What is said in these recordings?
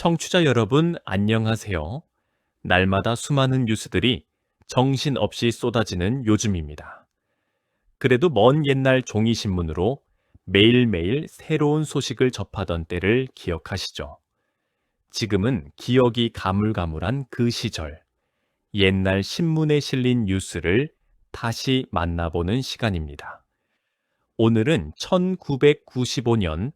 청취자 여러분, 안녕하세요. 날마다 수많은 뉴스들이 정신없이 쏟아지는 요즘입니다. 그래도 먼 옛날 종이신문으로 매일매일 새로운 소식을 접하던 때를 기억하시죠? 지금은 기억이 가물가물한 그 시절, 옛날 신문에 실린 뉴스를 다시 만나보는 시간입니다. 오늘은 1995년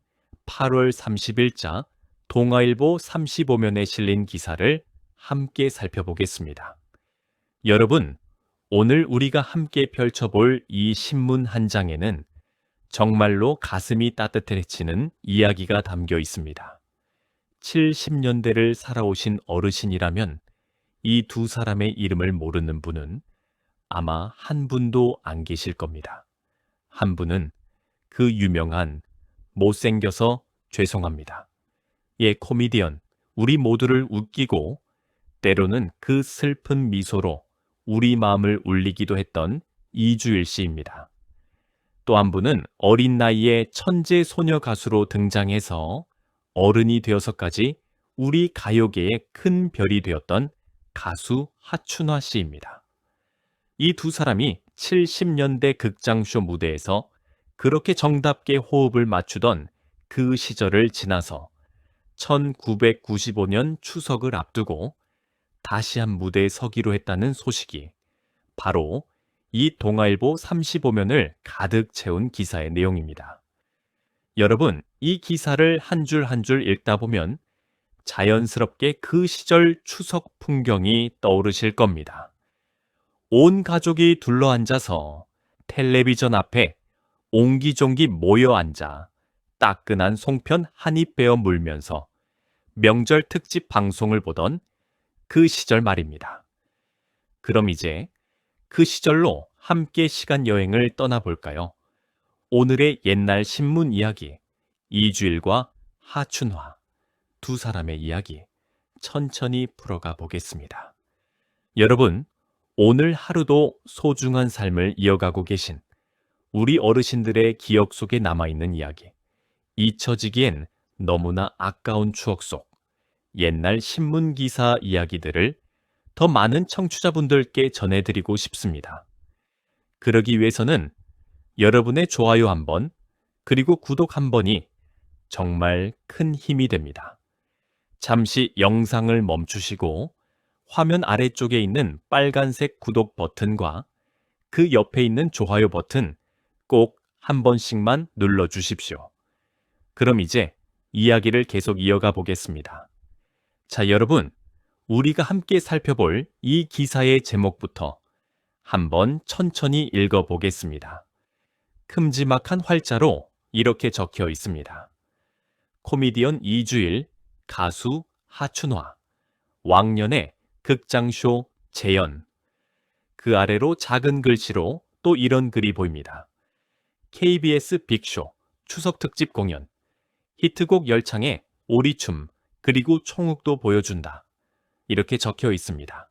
8월 30일자 동아일보 35면에 실린 기사를 함께 살펴보겠습니다. 여러분, 오늘 우리가 함께 펼쳐볼 이 신문 한 장에는 정말로 가슴이 따뜻해지는 이야기가 담겨 있습니다. 70년대를 살아오신 어르신이라면 이 두 사람의 이름을 모르는 분은 아마 한 분도 안 계실 겁니다. 한 분은 그 유명한 못생겨서 죄송합니다. 예, 코미디언, 우리 모두를 웃기고 때로는 그 슬픈 미소로 우리 마음을 울리기도 했던 이주일 씨입니다. 또 한 분은 어린 나이에 천재 소녀 가수로 등장해서 어른이 되어서까지 우리 가요계의 큰 별이 되었던 가수 하춘화 씨입니다. 이 두 사람이 70년대 극장쇼 무대에서 그렇게 정답게 호흡을 맞추던 그 시절을 지나서 1995년 추석을 앞두고 다시 한 무대에 서기로 했다는 소식이 바로 이 동아일보 35면을 가득 채운 기사의 내용입니다. 여러분, 이 기사를 한 줄 한 줄 읽다 보면 자연스럽게 그 시절 추석 풍경이 떠오르실 겁니다. 온 가족이 둘러앉아서 텔레비전 앞에 옹기종기 모여 앉아 따끈한 송편 한 입 베어 물면서 명절 특집 방송을 보던 그 시절 말입니다. 그럼 이제 그 시절로 함께 시간 여행을 떠나볼까요? 오늘의 옛날 신문 이야기, 이주일과 하춘화, 두 사람의 이야기 천천히 풀어가 보겠습니다. 여러분, 오늘 하루도 소중한 삶을 이어가고 계신 우리 어르신들의 기억 속에 남아있는 이야기, 잊혀지기엔 너무나 아까운 추억 속 옛날 신문 기사 이야기들을 더 많은 청취자분들께 전해드리고 싶습니다. 그러기 위해서는 여러분의 좋아요 한 번, 그리고 구독 한 번이 정말 큰 힘이 됩니다. 잠시 영상을 멈추시고 화면 아래쪽에 있는 빨간색 구독 버튼과 그 옆에 있는 좋아요 버튼 꼭 한 번씩만 눌러주십시오. 그럼 이제 이야기를 계속 이어가 보겠습니다. 자, 여러분, 우리가 함께 살펴볼 이 기사의 제목부터 한번 천천히 읽어보겠습니다. 큼지막한 활자로 이렇게 적혀 있습니다. 코미디언 이주일, 가수 하춘화, 왕년의 극장쇼 재연. 그 아래로 작은 글씨로 또 이런 글이 보입니다. KBS 빅쇼 추석 특집 공연, 히트곡 열창에 오리춤 그리고 총욱도 보여준다. 이렇게 적혀 있습니다.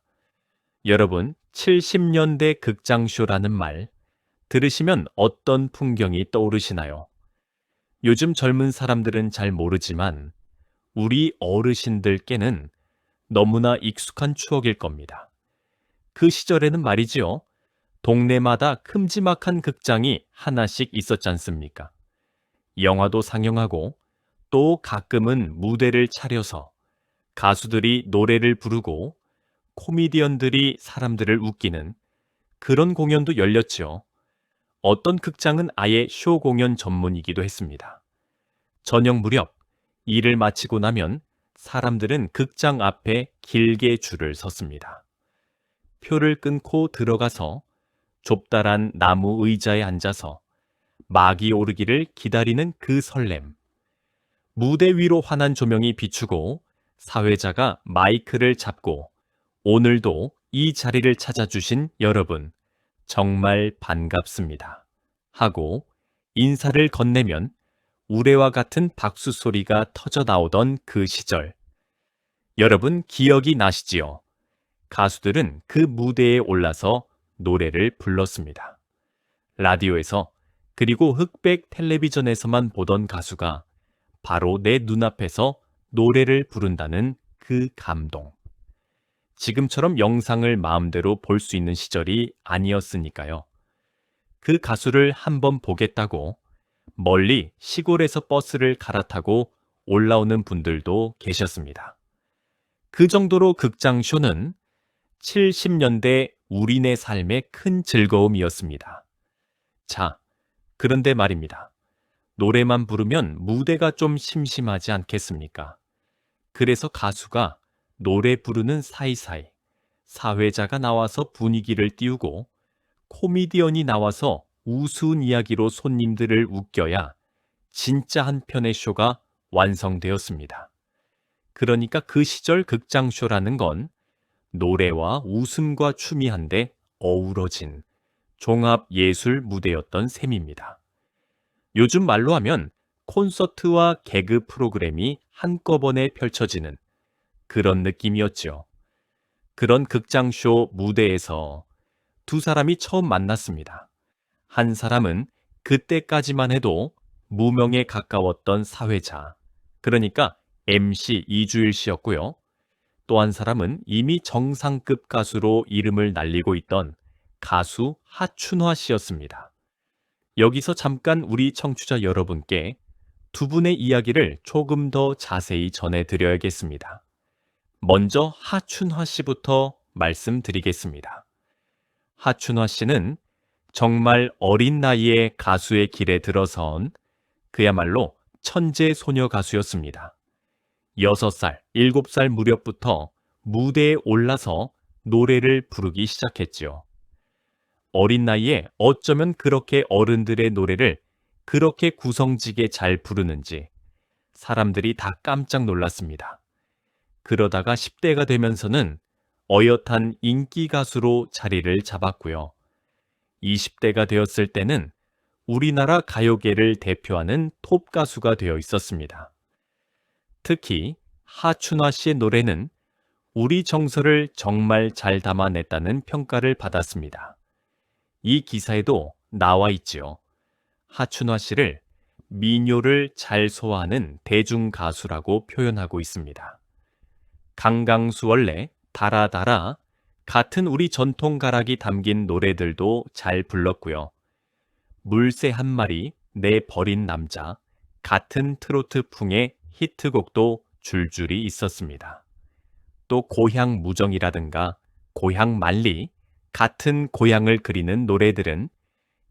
여러분, 70년대 극장쇼라는 말 들으시면 어떤 풍경이 떠오르시나요? 요즘 젊은 사람들은 잘 모르지만 우리 어르신들께는 너무나 익숙한 추억일 겁니다. 그 시절에는 말이지요. 동네마다 큼지막한 극장이 하나씩 있었지 않습니까? 영화도 상영하고 또 가끔은 무대를 차려서 가수들이 노래를 부르고 코미디언들이 사람들을 웃기는 그런 공연도 열렸죠. 어떤 극장은 아예 쇼 공연 전문이기도 했습니다. 저녁 무렵 일을 마치고 나면 사람들은 극장 앞에 길게 줄을 섰습니다. 표를 끊고 들어가서 좁다란 나무 의자에 앉아서 막이 오르기를 기다리는 그 설렘. 무대 위로 환한 조명이 비추고 사회자가 마이크를 잡고 오늘도 이 자리를 찾아주신 여러분, 정말 반갑습니다. 하고 인사를 건네면 우레와 같은 박수 소리가 터져 나오던 그 시절. 여러분 기억이 나시지요? 가수들은 그 무대에 올라서 노래를 불렀습니다. 라디오에서 그리고 흑백 텔레비전에서만 보던 가수가 바로 내 눈앞에서 노래를 부른다는 그 감동. 지금처럼 영상을 마음대로 볼 수 있는 시절이 아니었으니까요. 그 가수를 한번 보겠다고 멀리 시골에서 버스를 갈아타고 올라오는 분들도 계셨습니다. 그 정도로 극장쇼는 70년대 우리네 삶의 큰 즐거움이었습니다. 자, 그런데 말입니다. 노래만 부르면 무대가 좀 심심하지 않겠습니까? 그래서 가수가 노래 부르는 사이사이 사회자가 나와서 분위기를 띄우고 코미디언이 나와서 우스운 이야기로 손님들을 웃겨야 진짜 한 편의 쇼가 완성되었습니다. 그러니까 그 시절 극장쇼라는 건 노래와 웃음과 춤이 한데 어우러진 종합 예술 무대였던 셈입니다. 요즘 말로 하면 콘서트와 개그 프로그램이 한꺼번에 펼쳐지는 그런 느낌이었죠. 그런 극장쇼 무대에서 두 사람이 처음 만났습니다. 한 사람은 그때까지만 해도 무명에 가까웠던 사회자, 그러니까 MC 이주일 씨였고요. 또 한 사람은 이미 정상급 가수로 이름을 날리고 있던 가수 하춘화 씨였습니다. 여기서 잠깐 우리 청취자 여러분께 두 분의 이야기를 조금 더 자세히 전해드려야겠습니다. 먼저 하춘화 씨부터 말씀드리겠습니다. 하춘화 씨는 정말 어린 나이에 가수의 길에 들어선 그야말로 천재 소녀 가수였습니다. 6살, 7살 무렵부터 무대에 올라서 노래를 부르기 시작했지요. 어린 나이에 어쩌면 그렇게 어른들의 노래를 그렇게 구성지게 잘 부르는지 사람들이 다 깜짝 놀랐습니다. 그러다가 10대가 되면서는 어엿한 인기 가수로 자리를 잡았고요. 20대가 되었을 때는 우리나라 가요계를 대표하는 톱 가수가 되어 있었습니다. 특히 하춘화 씨의 노래는 우리 정서를 정말 잘 담아냈다는 평가를 받았습니다. 이 기사에도 나와 있지요. 하춘화 씨를 민요를 잘 소화하는 대중 가수라고 표현하고 있습니다. 강강수원래, 달아달아 같은 우리 전통 가락이 담긴 노래들도 잘 불렀고요. 물새 한 마리, 내 버린 남자 같은 트로트풍의 히트곡도 줄줄이 있었습니다. 또 고향 무정이라든가 고향 만리 같은 고향을 그리는 노래들은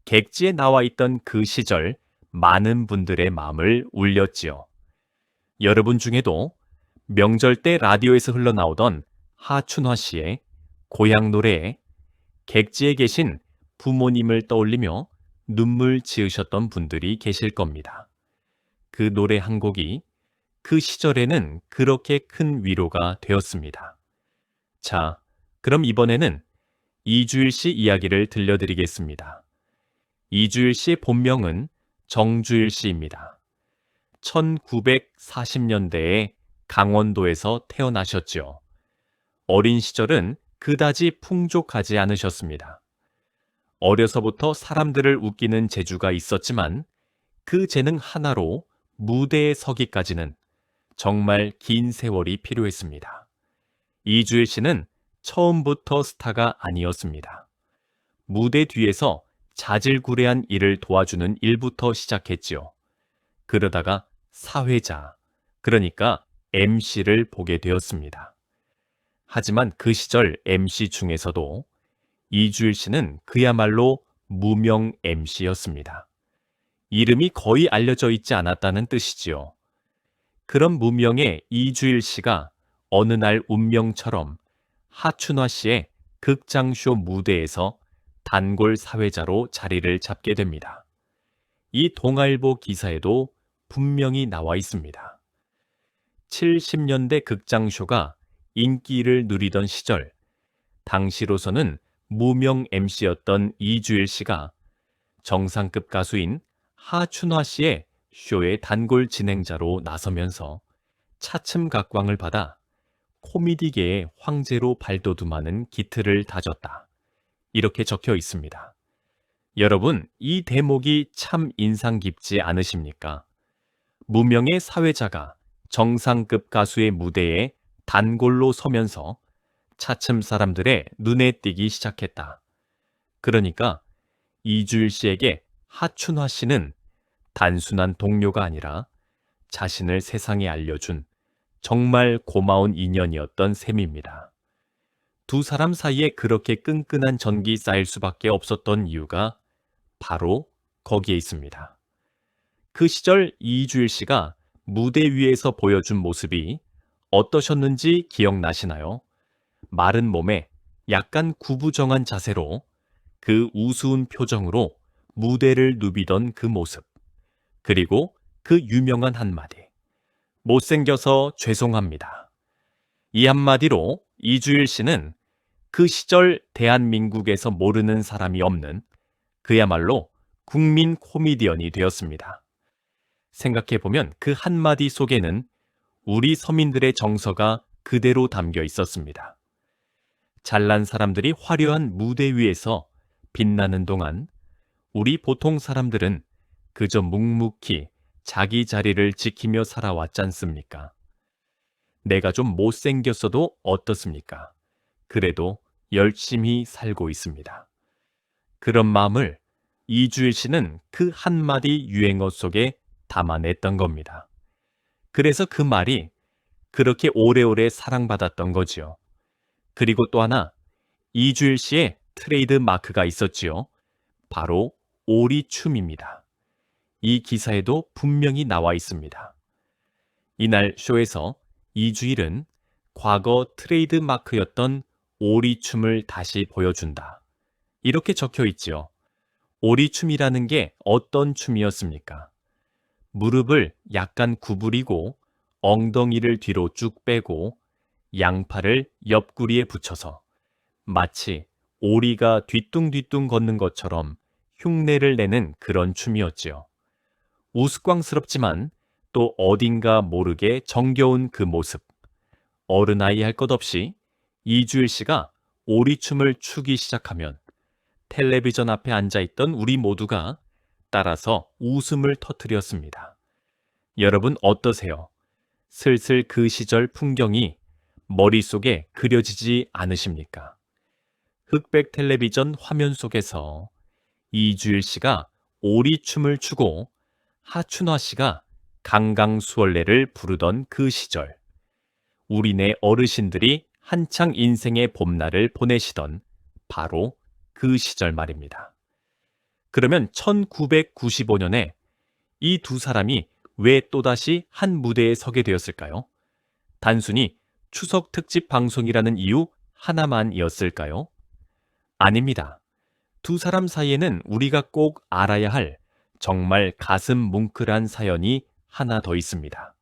객지에 나와 있던 그 시절 많은 분들의 마음을 울렸지요. 여러분 중에도 명절 때 라디오에서 흘러나오던 하춘화 씨의 고향 노래에 객지에 계신 부모님을 떠올리며 눈물 지으셨던 분들이 계실 겁니다. 그 노래 한 곡이 그 시절에는 그렇게 큰 위로가 되었습니다. 자, 그럼 이번에는 이주일 씨 이야기를 들려드리겠습니다. 이주일 씨의 본명은 정주일 씨입니다. 1940년대에 강원도에서 태어나셨죠. 어린 시절은 그다지 풍족하지 않으셨습니다. 어려서부터 사람들을 웃기는 재주가 있었지만 그 재능 하나로 무대에 서기까지는 정말 긴 세월이 필요했습니다. 이주일 씨는 처음부터 스타가 아니었습니다. 무대 뒤에서 자질구레한 일을 도와주는 일부터 시작했지요. 그러다가 사회자, 그러니까 MC를 보게 되었습니다. 하지만 그 시절 MC 중에서도 이주일 씨는 그야말로 무명 MC였습니다. 이름이 거의 알려져 있지 않았다는 뜻이지요. 그런 무명의 이주일 씨가 어느 날 운명처럼 하춘화 씨의 극장쇼 무대에서 단골 사회자로 자리를 잡게 됩니다. 이 동아일보 기사에도 분명히 나와 있습니다. 70년대 극장쇼가 인기를 누리던 시절, 당시로서는 무명 MC였던 이주일 씨가 정상급 가수인 하춘화 씨의 쇼의 단골 진행자로 나서면서 차츰 각광을 받아 코미디계의 황제로 발돋움하는 기틀을 다졌다. 이렇게 적혀 있습니다. 여러분, 이 대목이 참 인상 깊지 않으십니까? 무명의 사회자가 정상급 가수의 무대에 단골로 서면서 차츰 사람들의 눈에 띄기 시작했다. 그러니까 이주일 씨에게 하춘화 씨는 단순한 동료가 아니라 자신을 세상에 알려준 정말 고마운 인연이었던 셈입니다. 두 사람 사이에 그렇게 끈끈한 전기 쌓일 수밖에 없었던 이유가 바로 거기에 있습니다. 그 시절 이주일 씨가 무대 위에서 보여준 모습이 어떠셨는지 기억나시나요? 마른 몸에 약간 구부정한 자세로 그 우스운 표정으로 무대를 누비던 그 모습. 그리고 그 유명한 한마디. 못생겨서 죄송합니다. 이 한마디로 이주일 씨는 그 시절 대한민국에서 모르는 사람이 없는 그야말로 국민 코미디언이 되었습니다. 생각해보면 그 한마디 속에는 우리 서민들의 정서가 그대로 담겨 있었습니다. 잘난 사람들이 화려한 무대 위에서 빛나는 동안 우리 보통 사람들은 그저 묵묵히 자기 자리를 지키며 살아왔지 않습니까? 내가 좀 못생겼어도 어떻습니까? 그래도 열심히 살고 있습니다. 그런 마음을 이주일 씨는 그 한마디 유행어 속에 담아냈던 겁니다. 그래서 그 말이 그렇게 오래오래 사랑받았던 거지요. 그리고 또 하나, 이주일 씨의 트레이드 마크가 있었지요. 바로 오리춤입니다. 이 기사에도 분명히 나와 있습니다. 이날 쇼에서 이주일은 과거 트레이드 마크였던 오리춤을 다시 보여준다. 이렇게 적혀 있지요. 오리춤이라는 게 어떤 춤이었습니까? 무릎을 약간 구부리고 엉덩이를 뒤로 쭉 빼고 양팔을 옆구리에 붙여서 마치 오리가 뒤뚱뒤뚱 걷는 것처럼 흉내를 내는 그런 춤이었지요. 우스꽝스럽지만 또 어딘가 모르게 정겨운 그 모습. 어른아이 할 것 없이 이주일 씨가 오리춤을 추기 시작하면 텔레비전 앞에 앉아있던 우리 모두가 따라서 웃음을 터뜨렸습니다. 여러분 어떠세요? 슬슬 그 시절 풍경이 머릿속에 그려지지 않으십니까? 흑백 텔레비전 화면 속에서 이주일 씨가 오리춤을 추고 하춘화 씨가 강강수월래를 부르던 그 시절, 우리네 어르신들이 한창 인생의 봄날을 보내시던 바로 그 시절 말입니다. 그러면 1995년에 이 두 사람이 왜 또다시 한 무대에 서게 되었을까요? 단순히 추석 특집 방송이라는 이유 하나만이었을까요? 아닙니다. 두 사람 사이에는 우리가 꼭 알아야 할 정말 가슴 뭉클한 사연이 하나 더 있습니다.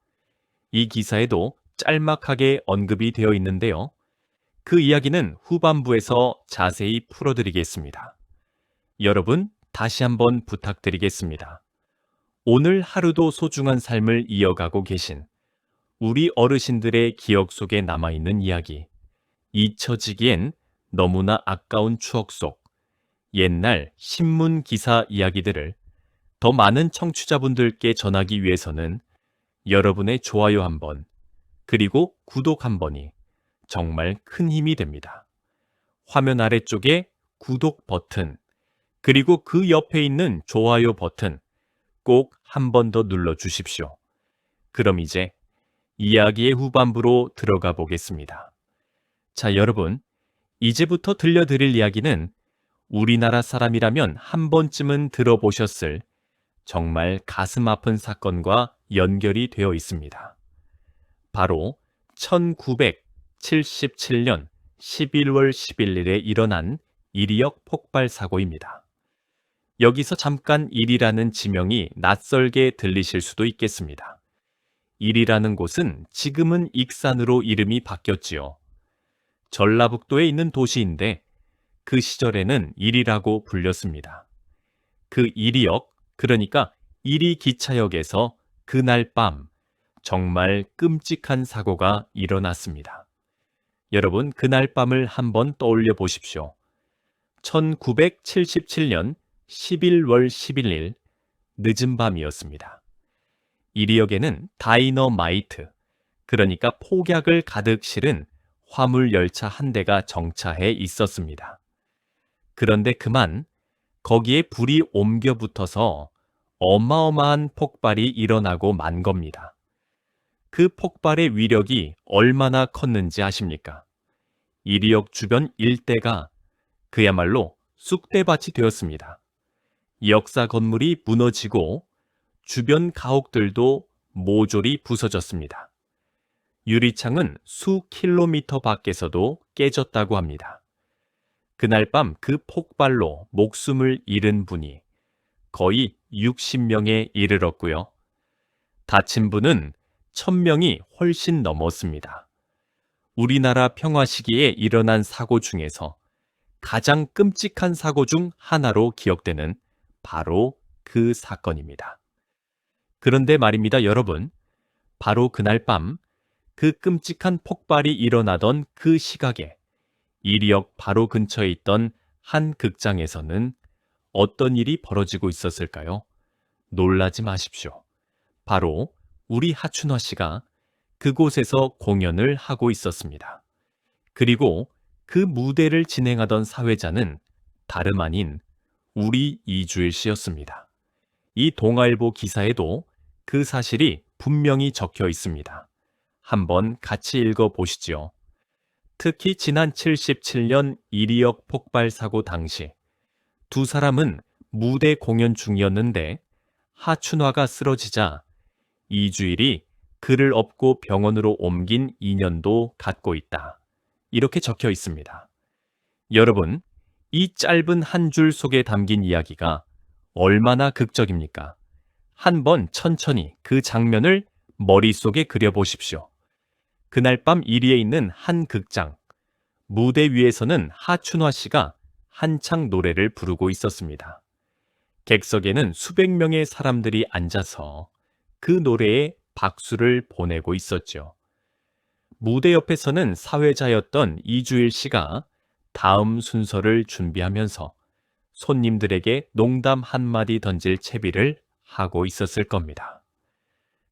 이 기사에도 짤막하게 언급이 되어 있는데요. 그 이야기는 후반부에서 자세히 풀어드리겠습니다. 여러분, 다시 한번 부탁드리겠습니다. 오늘 하루도 소중한 삶을 이어가고 계신 우리 어르신들의 기억 속에 남아있는 이야기, 잊혀지기엔 너무나 아까운 추억 속 옛날 신문 기사 이야기들을 더 많은 청취자분들께 전하기 위해서는 여러분의 좋아요 한 번, 그리고 구독 한 번이 정말 큰 힘이 됩니다. 화면 아래쪽에 구독 버튼, 그리고 그 옆에 있는 좋아요 버튼 꼭 한 번 더 눌러 주십시오. 그럼 이제 이야기의 후반부로 들어가 보겠습니다. 자, 여러분, 이제부터 들려드릴 이야기는 우리나라 사람이라면 한 번쯤은 들어보셨을 정말 가슴 아픈 사건과 연결이 되어 있습니다. 바로 1977년 11월 11일에 일어난 이리역 폭발 사고입니다. 여기서 잠깐 일이라는 지명이 낯설게 들리실 수도 있겠습니다. 일이라는 곳은 지금은 익산으로 이름이 바뀌었지요. 전라북도에 있는 도시인데 그 시절에는 일이라고 불렸습니다. 그 이리역, 그러니까 이리 기차역에서 그날 밤 정말 끔찍한 사고가 일어났습니다. 여러분, 그날 밤을 한번 떠올려 보십시오. 1977년 11월 11일 늦은 밤이었습니다. 이리역에는 다이너마이트, 그러니까 폭약을 가득 실은 화물 열차 한 대가 정차해 있었습니다. 그런데 그만 거기에 불이 옮겨 붙어서 어마어마한 폭발이 일어나고 만 겁니다. 그 폭발의 위력이 얼마나 컸는지 아십니까? 이리역 주변 일대가 그야말로 쑥대밭이 되었습니다. 역사 건물이 무너지고 주변 가옥들도 모조리 부서졌습니다. 유리창은 수 킬로미터 밖에서도 깨졌다고 합니다. 그날 밤 그 폭발로 목숨을 잃은 분이 거의 60명에 이르렀고요. 다친 분은 1000명이 훨씬 넘었습니다. 우리나라 평화 시기에 일어난 사고 중에서 가장 끔찍한 사고 중 하나로 기억되는 바로 그 사건입니다. 그런데 말입니다, 여러분. 바로 그날 밤 그 끔찍한 폭발이 일어나던 그 시각에 이리역 바로 근처에 있던 한 극장에서는 어떤 일이 벌어지고 있었을까요? 놀라지 마십시오. 바로 우리 하춘화 씨가 그곳에서 공연을 하고 있었습니다. 그리고 그 무대를 진행하던 사회자는 다름 아닌 우리 이주일 씨였습니다. 이 동아일보 기사에도 그 사실이 분명히 적혀 있습니다. 한번 같이 읽어보시죠. 특히 지난 77년 이리역 폭발 사고 당시 두 사람은 무대 공연 중이었는데 하춘화가 쓰러지자 이주일이 그를 업고 병원으로 옮긴 인연도 갖고 있다. 이렇게 적혀 있습니다. 여러분, 이 짧은 한 줄 속에 담긴 이야기가 얼마나 극적입니까? 한번 천천히 그 장면을 머릿속에 그려보십시오. 그날 밤 이리에 있는 한 극장, 무대 위에서는 하춘화 씨가 한창 노래를 부르고 있었습니다. 객석에는 수백 명의 사람들이 앉아서 그 노래에 박수를 보내고 있었죠. 무대 옆에서는 사회자였던 이주일 씨가 다음 순서를 준비하면서 손님들에게 농담 한마디 던질 채비를 하고 있었을 겁니다.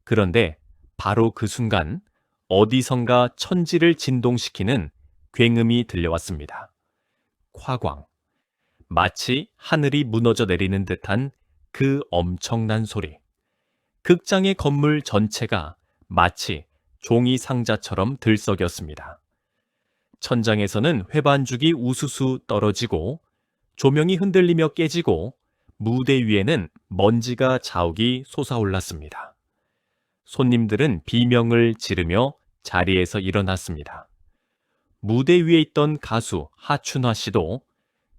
그런데 바로 그 순간 어디선가 천지를 진동시키는 굉음이 들려왔습니다. 화광. 마치 하늘이 무너져 내리는 듯한 그 엄청난 소리. 극장의 건물 전체가 마치 종이 상자처럼 들썩였습니다. 천장에서는 회반죽이 우수수 떨어지고 조명이 흔들리며 깨지고 무대 위에는 먼지가 자욱이 솟아올랐습니다. 손님들은 비명을 지르며 자리에서 일어났습니다. 무대 위에 있던 가수 하춘화 씨도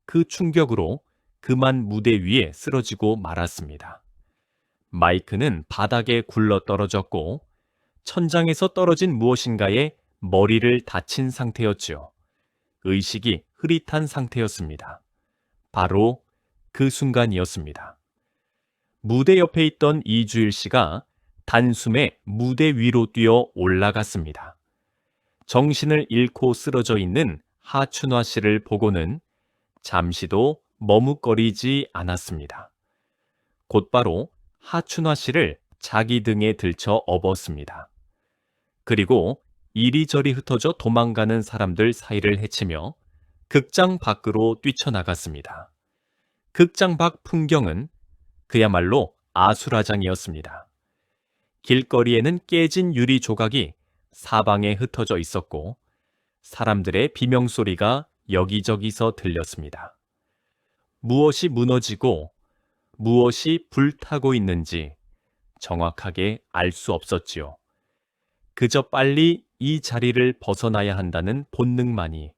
그 충격으로 그만 무대 위에 쓰러지고 말았습니다. 마이크는 바닥에 굴러 떨어졌고 천장에서 떨어진 무엇인가에 머리를 다친 상태였지요. 의식이 흐릿한 상태였습니다. 바로 그 순간이었습니다. 무대 옆에 있던 이주일 씨가 단숨에 무대 위로 뛰어 올라갔습니다. 정신을 잃고 쓰러져 있는 하춘화 씨를 보고는 잠시도 머뭇거리지 않았습니다. 곧바로 하춘화 씨를 자기 등에 들쳐 업었습니다. 그리고 이리저리 흩어져 도망가는 사람들 사이를 헤치며 극장 밖으로 뛰쳐나갔습니다. 극장 밖 풍경은 그야말로 아수라장이었습니다. 길거리에는 깨진 유리 조각이 사방에 흩어져 있었고 사람들의 비명소리가 여기저기서 들렸습니다. 무엇이 무너지고 무엇이 불타고 있는지 정확하게 알 수 없었지요. 그저 빨리 이 자리를 벗어나야 한다는 본능만이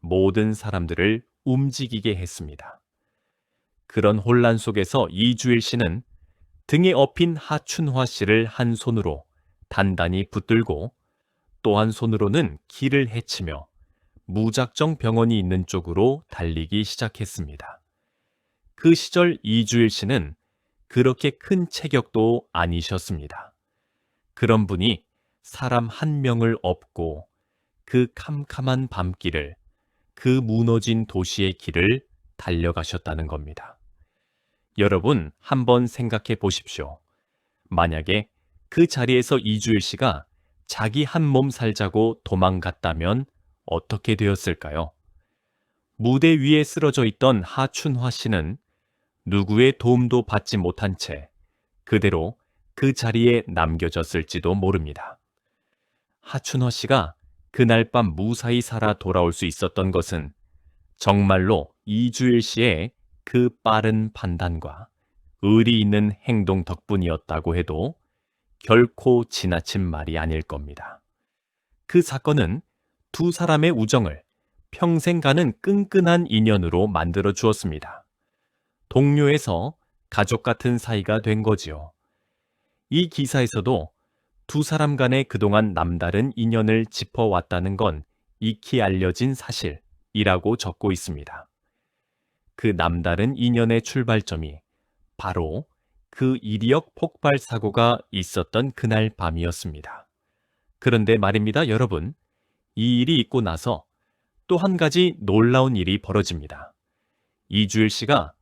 모든 사람들을 움직이게 했습니다. 그런 혼란 속에서 이주일 씨는 등에 업힌 하춘화 씨를 한 손으로 단단히 붙들고 또 한 손으로는 길을 헤치며 무작정 병원이 있는 쪽으로 달리기 시작했습니다. 그 시절 이주일 씨는 그렇게 큰 체격도 아니셨습니다. 그런 분이 사람 한 명을 업고 그 캄캄한 밤길을, 그 무너진 도시의 길을 달려가셨다는 겁니다. 여러분, 한번 생각해 보십시오. 만약에 그 자리에서 이주일 씨가 자기 한 몸 살자고 도망갔다면 어떻게 되었을까요? 무대 위에 쓰러져 있던 하춘화 씨는 누구의 도움도 받지 못한 채 그대로 그 자리에 남겨졌을지도 모릅니다. 하춘화 씨가 그날 밤 무사히 살아 돌아올 수 있었던 것은 정말로 이주일 씨의 그 빠른 판단과 의리 있는 행동 덕분이었다고 해도 결코 지나친 말이 아닐 겁니다. 그 사건은 두 사람의 우정을 평생 가는 끈끈한 인연으로 만들어 주었습니다. 동료에서 가족 같은 사이가 된 거지요. 이 기사에서도 두 사람 간의 그동안 남다른 인연을 짚어왔다는 건 익히 알려진 사실이라고 적고 있습니다. 그 남다른 인연의 출발점이 바로 그 이리역 폭발 사고가 있었던 그날 밤이었습니다. 그런데 말입니다, 여러분. 이 일이 있고 나서 또 한 가지 놀라운 일이 벌어집니다. 이주일 씨가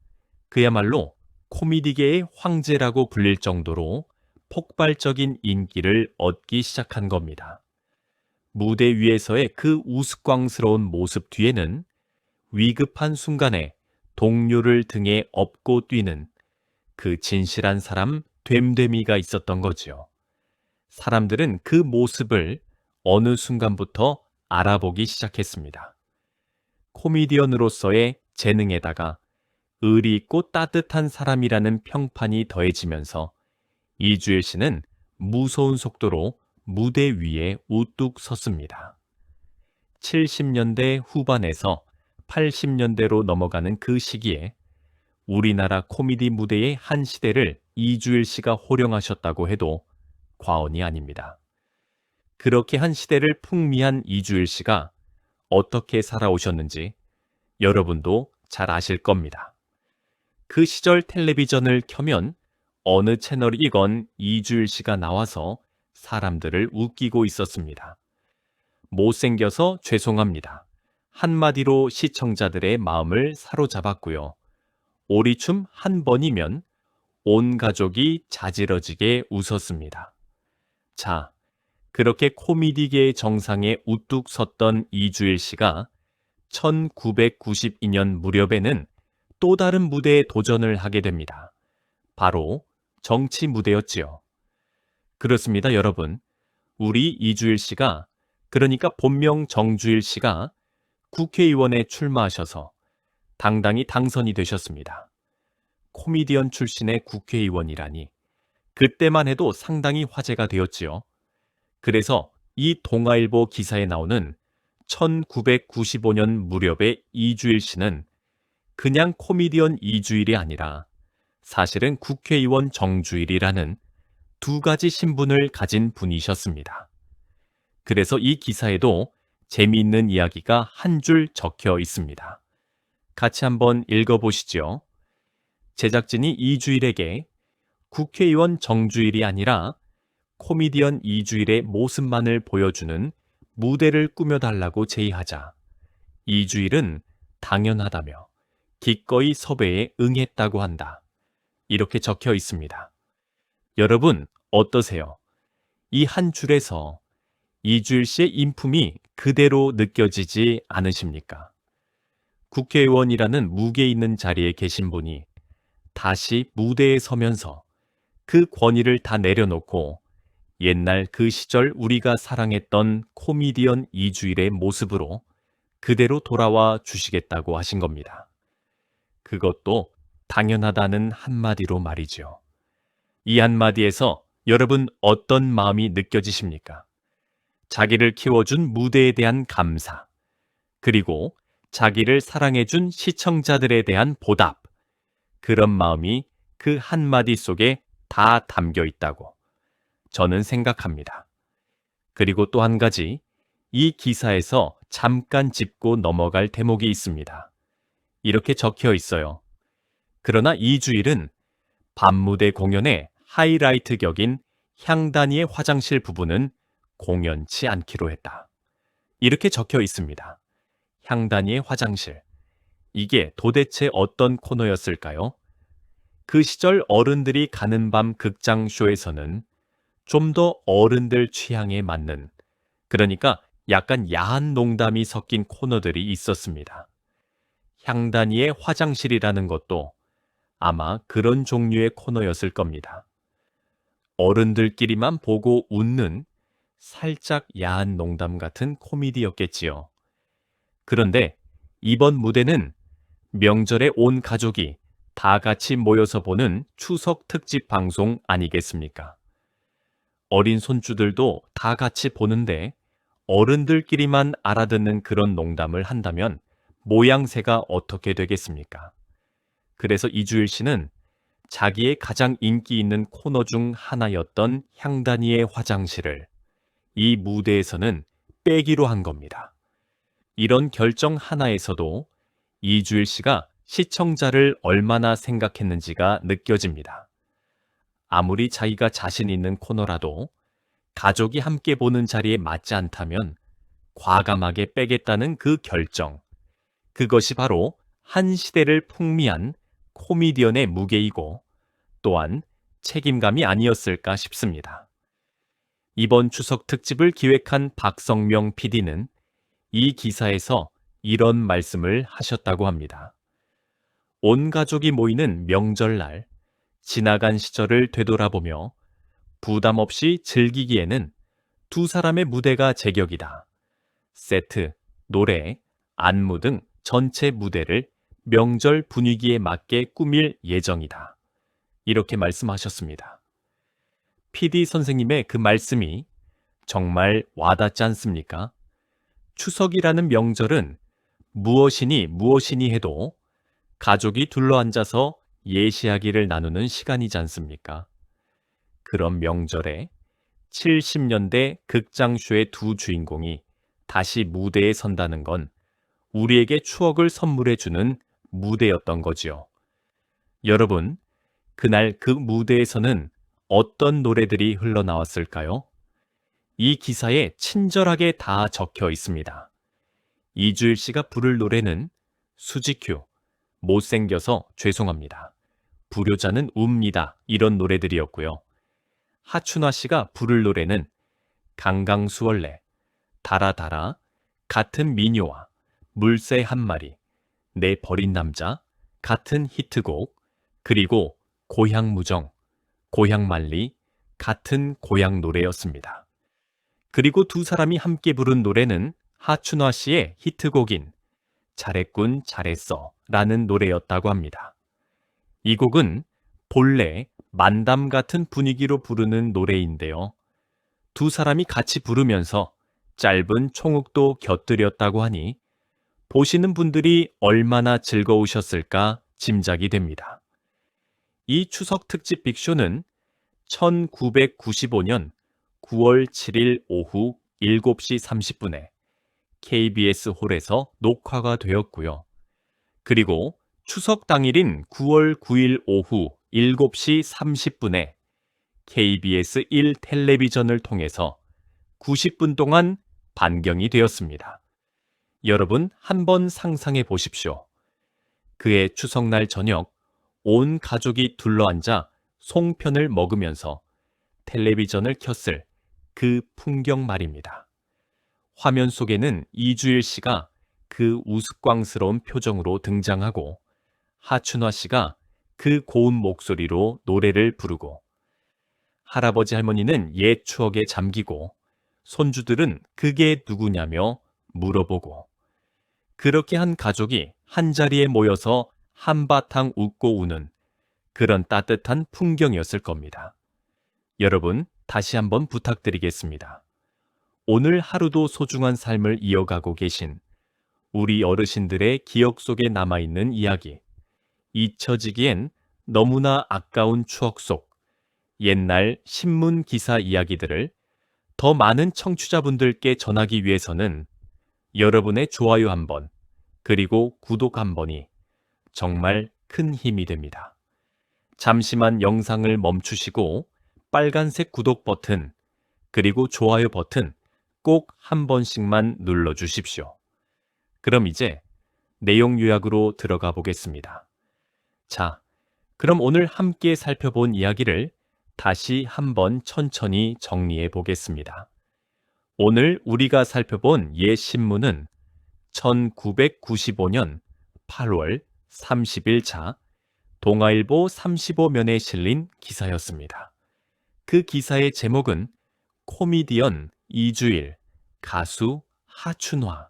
그야말로 코미디계의 황제라고 불릴 정도로 폭발적인 인기를 얻기 시작한 겁니다. 무대 위에서의 그 우스꽝스러운 모습 뒤에는 위급한 순간에 동료를 등에 업고 뛰는 그 진실한 사람 됨됨이가 있었던 거지요. 사람들은 그 모습을 어느 순간부터 알아보기 시작했습니다. 코미디언으로서의 재능에다가 의리 있고 따뜻한 사람이라는 평판이 더해지면서 이주일 씨는 무서운 속도로 무대 위에 우뚝 섰습니다. 70년대 후반에서 80년대로 넘어가는 그 시기에 우리나라 코미디 무대의 한 시대를 이주일 씨가 호령하셨다고 해도 과언이 아닙니다. 그렇게 한 시대를 풍미한 이주일 씨가 어떻게 살아오셨는지 여러분도 잘 아실 겁니다. 그 시절 텔레비전을 켜면 어느 채널이건 이주일 씨가 나와서 사람들을 웃기고 있었습니다. 못생겨서 죄송합니다. 한마디로 시청자들의 마음을 사로잡았고요. 오리춤 한 번이면 온 가족이 자지러지게 웃었습니다. 자, 그렇게 코미디계의 정상에 우뚝 섰던 이주일 씨가 1992년 무렵에는 또 다른 무대에 도전을 하게 됩니다. 바로 정치 무대였지요. 그렇습니다, 여러분. 우리 이주일 씨가, 그러니까 본명 정주일 씨가 국회의원에 출마하셔서 당당히 당선이 되셨습니다. 코미디언 출신의 국회의원이라니 그때만 해도 상당히 화제가 되었지요. 그래서 이 동아일보 기사에 나오는 1995년 무렵의 이주일 씨는 그냥 코미디언 이주일이 아니라 사실은 국회의원 정주일이라는 두 가지 신분을 가진 분이셨습니다. 그래서 이 기사에도 재미있는 이야기가 한 줄 적혀 있습니다. 같이 한번 읽어보시죠. 제작진이 이주일에게 국회의원 정주일이 아니라 코미디언 이주일의 모습만을 보여주는 무대를 꾸며달라고 제의하자 이주일은 당연하다며 기꺼이 섭외에 응했다고 한다. 이렇게 적혀 있습니다. 여러분 어떠세요? 이 한 줄에서 이주일 씨의 인품이 그대로 느껴지지 않으십니까? 국회의원이라는 무게 있는 자리에 계신 분이 다시 무대에 서면서 그 권위를 다 내려놓고 옛날 그 시절 우리가 사랑했던 코미디언 이주일의 모습으로 그대로 돌아와 주시겠다고 하신 겁니다. 그것도 당연하다는 한마디로 말이죠. 이 한마디에서 여러분 어떤 마음이 느껴지십니까? 자기를 키워준 무대에 대한 감사, 그리고 자기를 사랑해준 시청자들에 대한 보답, 그런 마음이 그 한마디 속에 다 담겨 있다고 저는 생각합니다. 그리고 또 한 가지, 이 기사에서 잠깐 짚고 넘어갈 대목이 있습니다. 이렇게 적혀 있어요. 그러나 이주일은 밤무대 공연의 하이라이트 격인 향단이의 화장실 부분은 공연치 않기로 했다. 이렇게 적혀 있습니다. 향단이의 화장실. 이게 도대체 어떤 코너였을까요? 그 시절 어른들이 가는 밤 극장쇼에서는 좀 더 어른들 취향에 맞는, 그러니까 약간 야한 농담이 섞인 코너들이 있었습니다. 향단이의 화장실이라는 것도 아마 그런 종류의 코너였을 겁니다. 어른들끼리만 보고 웃는 살짝 야한 농담 같은 코미디였겠지요. 그런데 이번 무대는 명절에 온 가족이 다 같이 모여서 보는 추석 특집 방송 아니겠습니까? 어린 손주들도 다 같이 보는데 어른들끼리만 알아듣는 그런 농담을 한다면 모양새가 어떻게 되겠습니까? 그래서 이주일 씨는 자기의 가장 인기 있는 코너 중 하나였던 향단이의 화장실을 이 무대에서는 빼기로 한 겁니다. 이런 결정 하나에서도 이주일 씨가 시청자를 얼마나 생각했는지가 느껴집니다. 아무리 자기가 자신 있는 코너라도 가족이 함께 보는 자리에 맞지 않다면 과감하게 빼겠다는 그 결정. 그것이 바로 한 시대를 풍미한 코미디언의 무게이고 또한 책임감이 아니었을까 싶습니다. 이번 추석 특집을 기획한 박성명 PD는 이 기사에서 이런 말씀을 하셨다고 합니다. 온 가족이 모이는 명절날 지나간 시절을 되돌아보며 부담 없이 즐기기에는 두 사람의 무대가 제격이다. 세트, 노래, 안무 등 전체 무대를 명절 분위기에 맞게 꾸밀 예정이다. 이렇게 말씀하셨습니다. PD 선생님의 그 말씀이 정말 와닿지 않습니까? 추석이라는 명절은 무엇이니 해도 가족이 둘러앉아서 예시하기를 나누는 시간이지 않습니까? 그런 명절에 70년대 극장쇼의 두 주인공이 다시 무대에 선다는 건 우리에게 추억을 선물해주는 무대였던 거지요. 여러분, 그날 그 무대에서는 어떤 노래들이 흘러나왔을까요? 이 기사에 친절하게 다 적혀 있습니다. 이주일 씨가 부를 노래는 수지큐, 못생겨서 죄송합니다. 불효자는 웁니다. 이런 노래들이었고요. 하춘화 씨가 부를 노래는 강강수월래, 달아달아, 같은 미녀와, 물새 한 마리, 내 버린 남자, 같은 히트곡, 그리고 고향무정, 고향만리, 같은 고향 노래였습니다. 그리고 두 사람이 함께 부른 노래는 하춘화 씨의 히트곡인 잘했군 잘했어 라는 노래였다고 합니다. 이 곡은 본래 만담 같은 분위기로 부르는 노래인데요. 두 사람이 같이 부르면서 짧은 총욱도 곁들였다고 하니 보시는 분들이 얼마나 즐거우셨을까 짐작이 됩니다. 이 추석 특집 빅쇼는 1995년 9월 7일 오후 7시 30분에 KBS 홀에서 녹화가 되었고요. 그리고 추석 당일인 9월 9일 오후 7시 30분에 KBS 1 텔레비전을 통해서 90분 동안 반경이 되었습니다. 여러분 한번 상상해 보십시오. 그의 추석날 저녁 온 가족이 둘러앉아 송편을 먹으면서 텔레비전을 켰을 그 풍경 말입니다. 화면 속에는 이주일 씨가 그 우스꽝스러운 표정으로 등장하고 하춘화 씨가 그 고운 목소리로 노래를 부르고 할아버지 할머니는 옛 추억에 잠기고 손주들은 그게 누구냐며 물어보고 그렇게 한 가족이 한자리에 모여서 한바탕 웃고 우는 그런 따뜻한 풍경이었을 겁니다. 여러분, 다시 한번 부탁드리겠습니다. 오늘 하루도 소중한 삶을 이어가고 계신 우리 어르신들의 기억 속에 남아있는 이야기, 잊혀지기엔 너무나 아까운 추억 속 옛날 신문 기사 이야기들을 더 많은 청취자분들께 전하기 위해서는 여러분의 좋아요 한 번, 그리고 구독 한 번이 정말 큰 힘이 됩니다. 잠시만 영상을 멈추시고 빨간색 구독 버튼, 그리고 좋아요 버튼 꼭 한 번씩만 눌러주십시오. 그럼 이제 내용 요약으로 들어가 보겠습니다. 자, 그럼 오늘 함께 살펴본 이야기를 다시 한번 천천히 정리해 보겠습니다. 오늘 우리가 살펴본 옛 신문은 1995년 8월 30일자 동아일보 35면에 실린 기사였습니다. 그 기사의 제목은 코미디언 이주일, 가수 하춘화,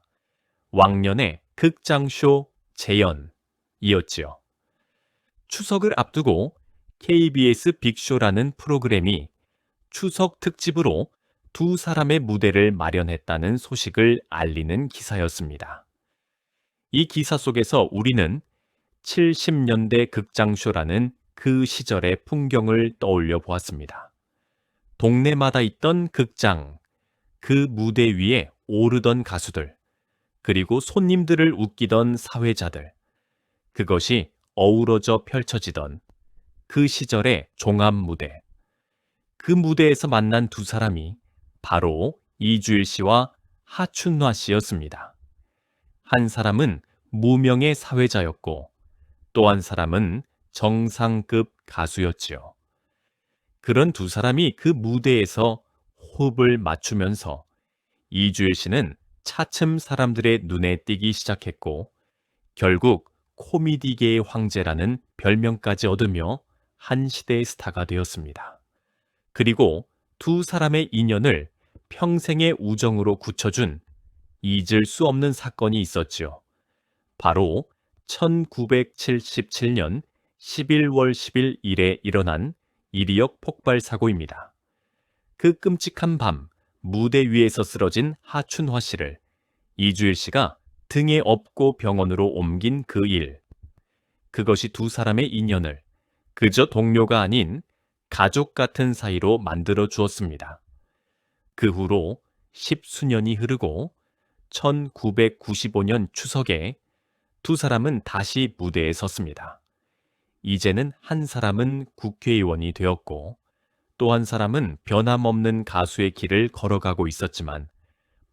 왕년의 극장쇼 재연이었지요. 추석을 앞두고 KBS 빅쇼라는 프로그램이 추석 특집으로 두 사람의 무대를 마련했다는 소식을 알리는 기사였습니다. 이 기사 속에서 우리는 70년대 극장쇼라는 그 시절의 풍경을 떠올려 보았습니다. 동네마다 있던 극장, 그 무대 위에 오르던 가수들, 그리고 손님들을 웃기던 사회자들, 그것이 어우러져 펼쳐지던 그 시절의 종합무대. 그 무대에서 만난 두 사람이 바로 이주일 씨와 하춘화 씨였습니다. 한 사람은 무명의 사회자였고 또 한 사람은 정상급 가수였지요. 그런 두 사람이 그 무대에서 호흡을 맞추면서 이주일 씨는 차츰 사람들의 눈에 띄기 시작했고 결국 코미디계의 황제라는 별명까지 얻으며 한 시대의 스타가 되었습니다. 그리고 두 사람의 인연을 평생의 우정으로 굳혀준 잊을 수 없는 사건이 있었지요. 바로 1977년 11월 10일 일에 일어난 이리역 폭발 사고입니다. 그 끔찍한 밤 무대 위에서 쓰러진 하춘화 씨를 이주일 씨가 등에 업고 병원으로 옮긴 그 일. 그것이 두 사람의 인연을 그저 동료가 아닌 가족 같은 사이로 만들어 주었습니다. 그 후로 10수년이 흐르고 1995년 추석에 두 사람은 다시 무대에 섰습니다. 이제는 한 사람은 국회의원이 되었고 또 한 사람은 변함없는 가수의 길을 걸어가고 있었지만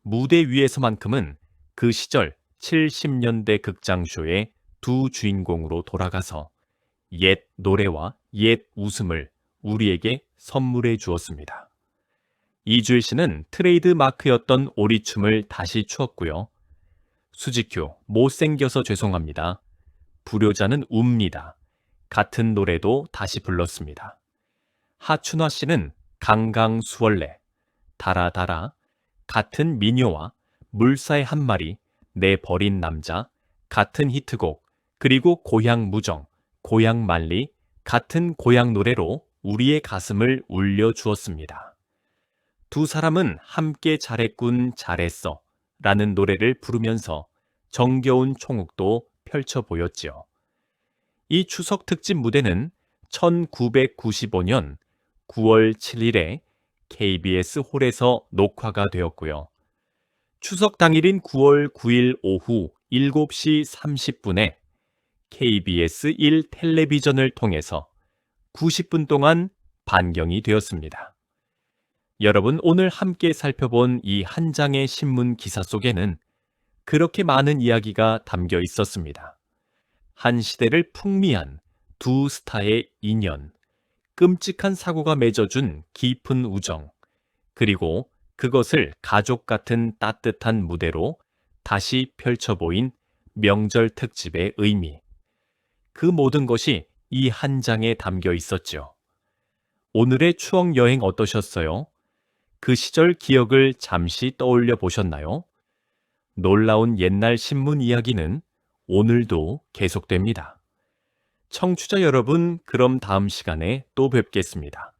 무대 위에서만큼은 그 시절 70년대 극장쇼의 두 주인공으로 돌아가서 옛 노래와 옛 웃음을 우리에게 선물해 주었습니다. 이주일 씨는 트레이드 마크였던 오리춤을 다시 추었고요. 수직효, 못생겨서 죄송합니다. 불효자는 웁니다. 같은 노래도 다시 불렀습니다. 하춘화 씨는 강강수월래, 달아달아, 같은 미녀와 물사의 한 마리, 내 버린 남자, 같은 히트곡, 그리고 고향 무정, 고향 만리, 같은 고향 노래로 우리의 가슴을 울려주었습니다. 두 사람은 함께 잘했군 잘했어 라는 노래를 부르면서 정겨운 총욱도 펼쳐 보였지요. 이 추석 특집 무대는 1995년 9월 7일에 KBS 홀에서 녹화가 되었고요. 추석 당일인 9월 9일 오후 7시 30분에 KBS 1 텔레비전을 통해서 90분 동안 반경이 되었습니다. 여러분, 오늘 함께 살펴본 이 한 장의 신문 기사 속에는 그렇게 많은 이야기가 담겨 있었습니다. 한 시대를 풍미한 두 스타의 인연, 끔찍한 사고가 맺어준 깊은 우정, 그리고 그것을 가족 같은 따뜻한 무대로 다시 펼쳐 보인 명절 특집의 의미. 그 모든 것이 이 한 장에 담겨 있었죠. 오늘의 추억 여행 어떠셨어요? 그 시절 기억을 잠시 떠올려 보셨나요? 놀라운 옛날 신문 이야기는 오늘도 계속됩니다. 청취자 여러분, 그럼 다음 시간에 또 뵙겠습니다.